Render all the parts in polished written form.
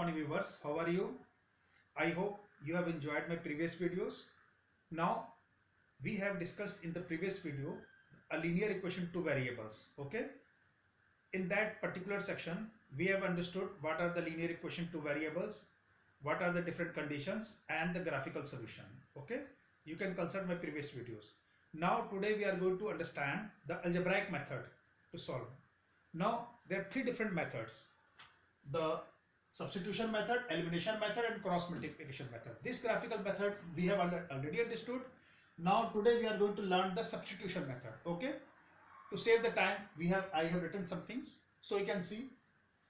morning viewers, how are you? I hope you have enjoyed my previous videos. Now we have discussed in the previous video a linear equation two variables. Okay, in that particular section we have understood what are the linear equation two variables, what are the different conditions and the graphical solution. Okay, you can consult my previous videos. Now today we are going to understand the algebraic method to solve. Now there are three different methods: the substitution method, elimination method and cross multiplication method. This graphical method we have already understood. Now today we are going to learn the substitution method. Okay, to save the time I have written some things so you can see.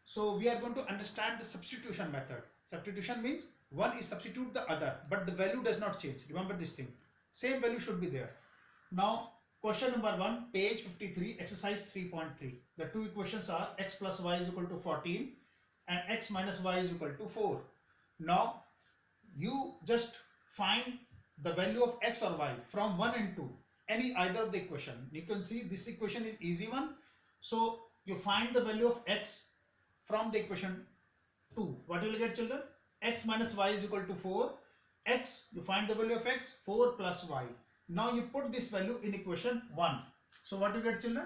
So we are going to understand the substitution method. Substitution means one is substitute the other but the value does not change. Remember this thing, same value should be there. Now question number 1, page 53, exercise 3.3. The two equations are x plus y is equal to 14 and x minus y is equal to 4. Now you just find the value of x or y from 1 and 2, any either of the equation. You can see this equation is easy one. So you find the value of x from the equation 2. What will you get, children? X minus y is equal to 4. X, you find the value of x, 4 plus y. Now you put this value in equation 1. So what you get, children?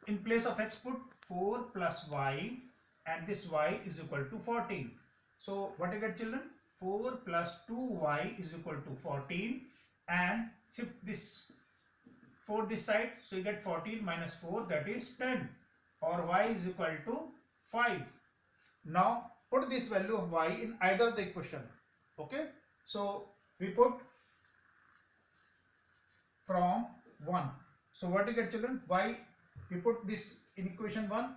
In place of x put 4 plus y and this y is equal to 14. So what you get, children? 4 plus 2y is equal to 14 and shift this 4 this side. So you get 14 minus 4, that is 10, or y is equal to 5. Now put this value of y in either the equation. Okay, so we put from 1. So what you get, children? Y, we put this in equation 1.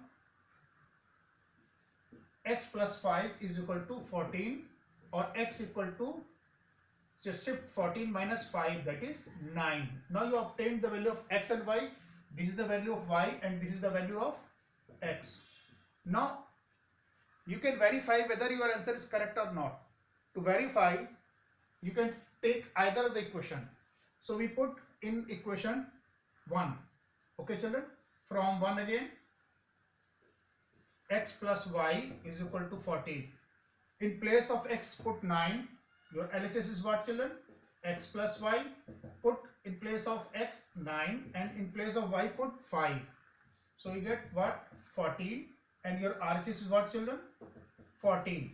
X plus 5 is equal to 14, or x equal to, just shift 14 minus 5, that is 9. Now you obtain the value of x and y. This is the value of y and this is the value of x. Now you can verify whether your answer is correct or not. To verify, you can take either of the equation. So we put in equation 1. Okay, children, from 1 again, x plus y is equal to 14. In place of x put 9. Your LHS is what, children? X plus y. Put in place of x 9 and in place of y put 5. So you get what? 14. And your RHS is what, children? 14.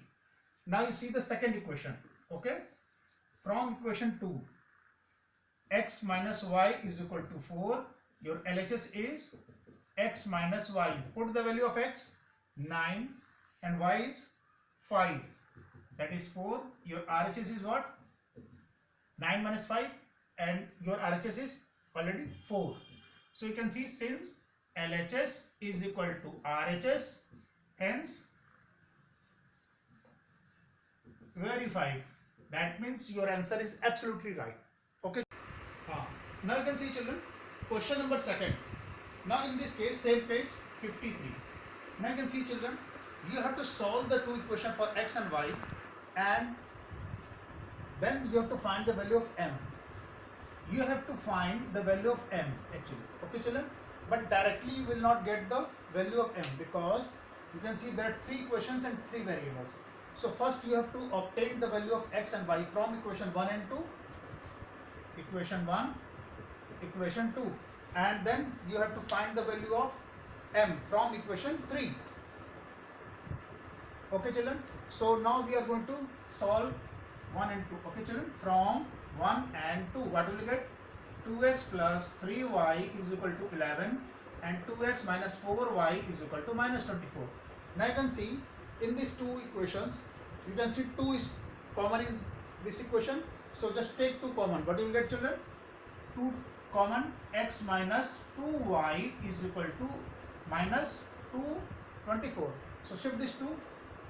Now you see the second equation. Okay, from equation 2, x minus y is equal to 4. Your LHS is x minus y. Put the value of x 9 and y is 5, that is 4. Your RHS is what? 9 minus 5 and your RHS is already 4. So you can see, since LHS is equal to RHS, hence verified. That means your answer is absolutely right. Okay. Now you can see, children, question number 2nd. Now in this case, same page 53. Now you can see, children, you have to solve the two equations for x and y, and then you have to find the value of m. You have to find the value of m actually. Okay, children, but directly you will not get the value of m because you can see there are three equations and three variables. So first you have to obtain the value of x and y from equation 1 and 2, equation 1, equation 2, and then you have to find the value of m from equation 3. Okay, children, so now we are going to solve 1 and 2. Okay, children, from 1 and 2, what will you get? 2x plus 3y is equal to 11 and 2x minus 4y is equal to minus 24. Now you can see in these two equations, you can see 2 is common in this equation. So just take 2 common. What will you get, children? 2 common, x minus 2y is equal to minus 224. So shift this 2,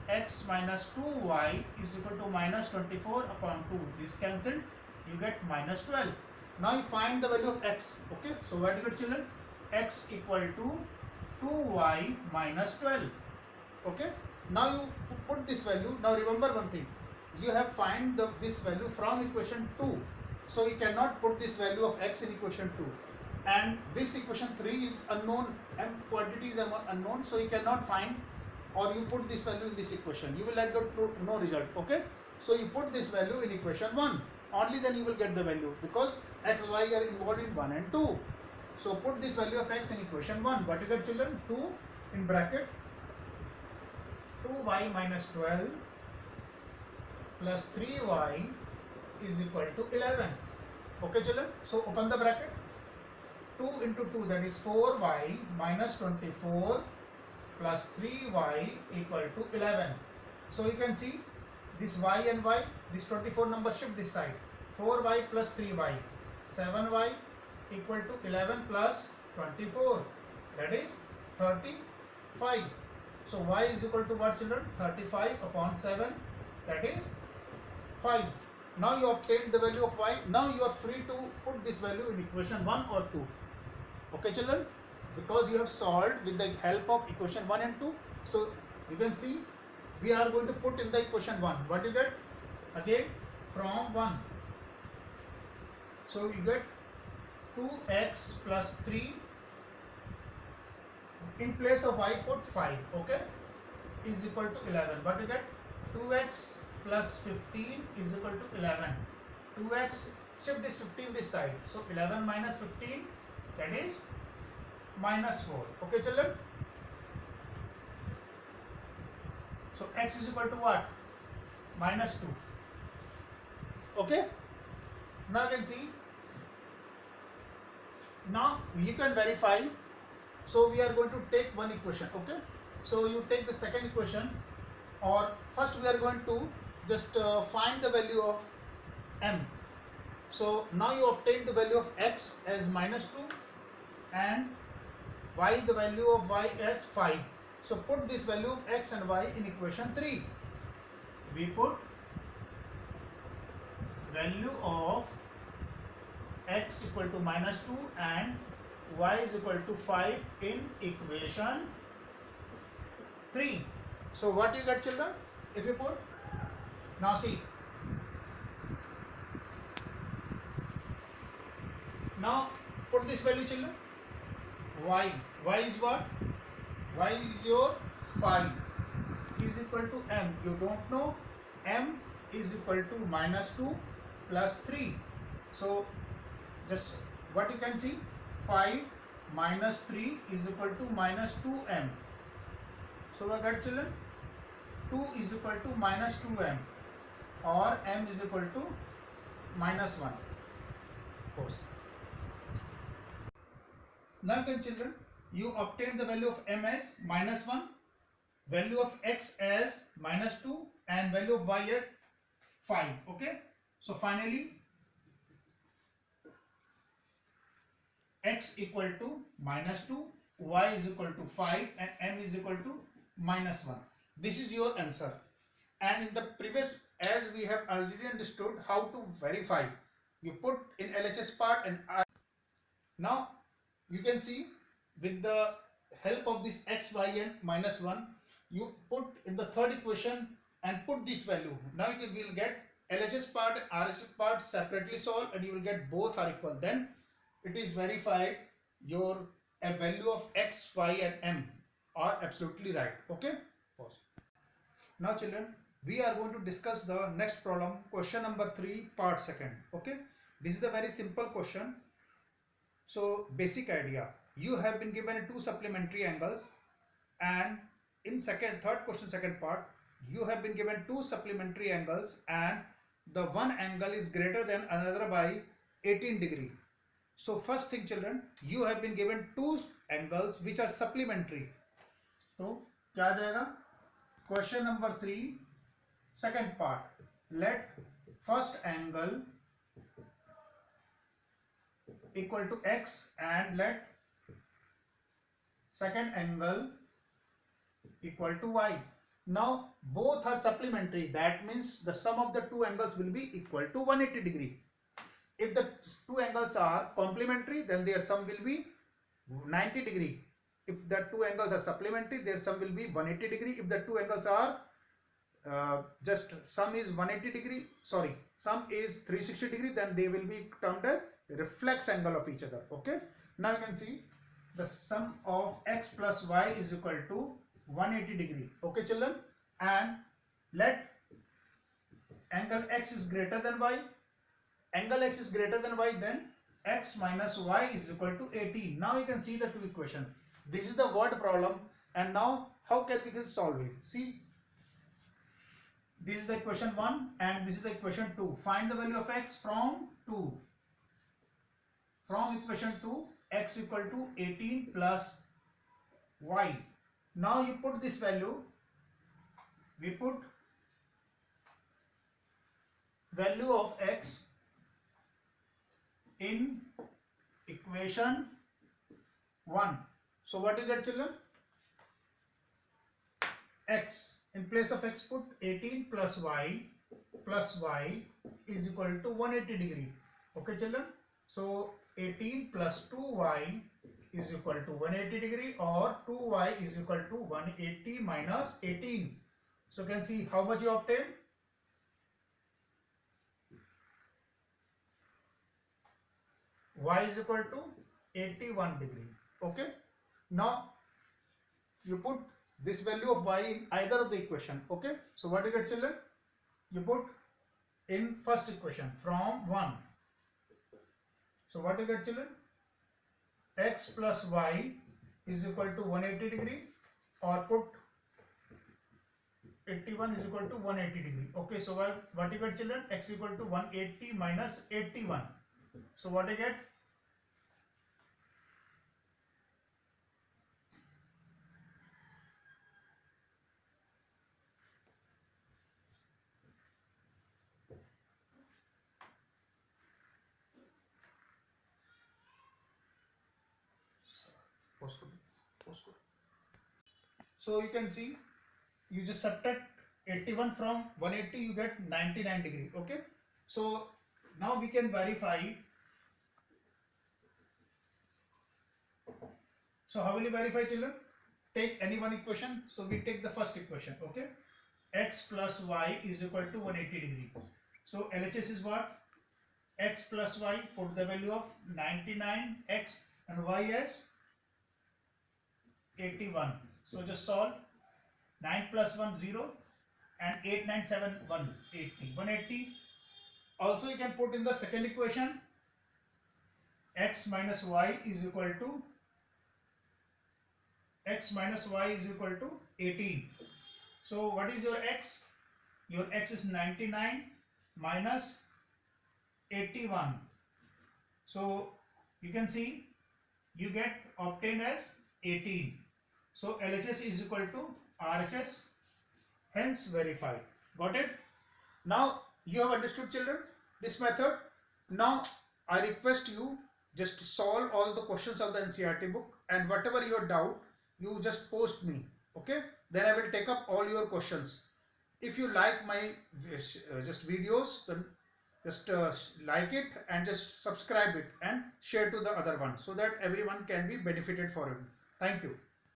x minus 2y is equal to minus 24 upon 2. This cancelled, you get minus 12. Now you find the value of x. Okay, so what do you get, children? X equal to 2y minus 12. Okay, now you put this value. Now remember one thing, you have find this value from equation 2. So you cannot put this value of x in equation 2. And this equation 3 is unknown, m quantity is unknown, so you cannot find or you put this value in this equation, you will get no result. Okay, so you put this value in equation 1, only then you will get the value, because x, y are involved in 1 and 2. So put this value of x in equation 1. What you get, children? 2 in bracket 2y minus 12 plus 3y is equal to 11. Okay, children? So open the bracket. 2 into 2, that is 4y minus 24 plus 3y equal to 11. So you can see this y and y, this 24 number shift this side. 4y plus 3y, 7y equal to 11 plus 24, that is 35. So y is equal to what, children? 35 upon 7, that is 5. Now you obtained the value of y. Now you are free to put this value in equation 1 or 2. Okay, children? Because you have solved with the help of equation 1 and 2. So you can see we are going to put in the equation 1. What you get? Again from 1. So you get 2x plus 3. In place of y put 5. Okay, is equal to 11. What you get? 2x plus 15 is equal to 11. 2x, shift this 15 this side. So 11 minus 15, that is minus 4. Okay, children? So x is equal to what? Minus 2. Okay? Now you can see. Now you can verify. So we are going to take one equation. Okay? So you take the second equation, or first we are going to just find the value of m. So now you obtain the value of x as minus 2 and y, the value of y as 5. So put this value of x and y in equation 3. We put value of x equal to minus 2 and y is equal to 5 in equation 3. So what you get, children? If you put, now see, now put this value, children. Y is what? Y is your 5 is equal to m. You don't know, m is equal to minus 2 plus 3. So just what you can see, 5 minus 3 is equal to minus 2m. So what got, children? 2 is equal to minus 2m, or m is equal to minus 1. Pause. Now can, children, you obtain the value of m as minus 1, value of x as minus 2 and value of y as 5. Okay. So finally x equal to minus 2, y is equal to 5 and m is equal to minus 1. This is your answer. And in the previous, as we have already understood how to verify, you put in LHS part and now you can see with the help of this x, y and minus 1, you put in the third equation and put this value. Now you will get LHS part and RHS part separately solved, and you will get both are equal. Then it is verified your value of x, y and m are absolutely right. Okay. Pause. Now children, we are going to discuss the next problem, question number 3, part 2nd. Okay. This is a very simple question. So basic idea, you have been given 2 supplementary angles, and in third question second part, you have been given 2 supplementary angles and the one angle is greater than another by 18 degree. So first thing, children, you have been given 2 angles which are supplementary. So क्या जाएगा? Question number 3 second part, let first angle equal to x and let second angle equal to y. Now both are supplementary, that means the sum of the 2 angles will be equal to 180 degree. If the 2 angles are complementary, then their sum will be 90 degree. If the 2 angles are supplementary, their sum will be 180 degree. If the 2 angles are just sum is 180 degree, sorry, sum is 360 degree, then they will be termed as reflex angle of each other. Okay. Now you can see the sum of x plus y is equal to 180 degree. Okay children, and let angle x is greater than y. Angle x is greater than y, then x minus y is equal to 18. Now you can see the two equation. This is the word problem, and now how can we solve it? See, this is the equation 1 and this is the equation 2. Find the value of x from 2. From equation 2, x equal to 18 plus y. Now you put this value, we put value of x in equation 1. So what you get children? X, in place of x put 18 plus y is equal to 180 degree. Okay children, so 18 plus 2y is equal to 180 degree, or 2y is equal to 180 minus 18. So you can see how much you obtained. Y is equal to 81 degree. Okay, now you put this value of y in either of the equation. Okay, so what you get children? You put in first equation from 1. So what you get children? X plus y is equal to 180 degree, or put 81 is equal to 180 degree. Okay, so what you get children? X equal to 180 minus 81. So what you get? So you can see, you just subtract 81 from 180, you get 99 degree. Okay, so now we can verify. So how will you verify children? Take any one equation. So we take the first equation. Okay, x plus y is equal to 180 degree. So LHS is what? X plus y, put the value of 99, x and y as 81. So just solve. 9 plus 1 0 and 8 9 7 180. 180. Also you can put in the second equation, x minus y is equal to 18. So what is your x? Your x is 99 minus 81. So you can see you get obtained as 18. So LHS is equal to RHS, hence verified. Got it? Now you have understood children this method. Now I request you just solve all the questions of the NCERT book, and whatever your doubt you just post me. Okay, then I will take up all your questions. If you like my just videos, then just like it and just subscribe it and share to the other one, so that everyone can be benefited for it. Thank you.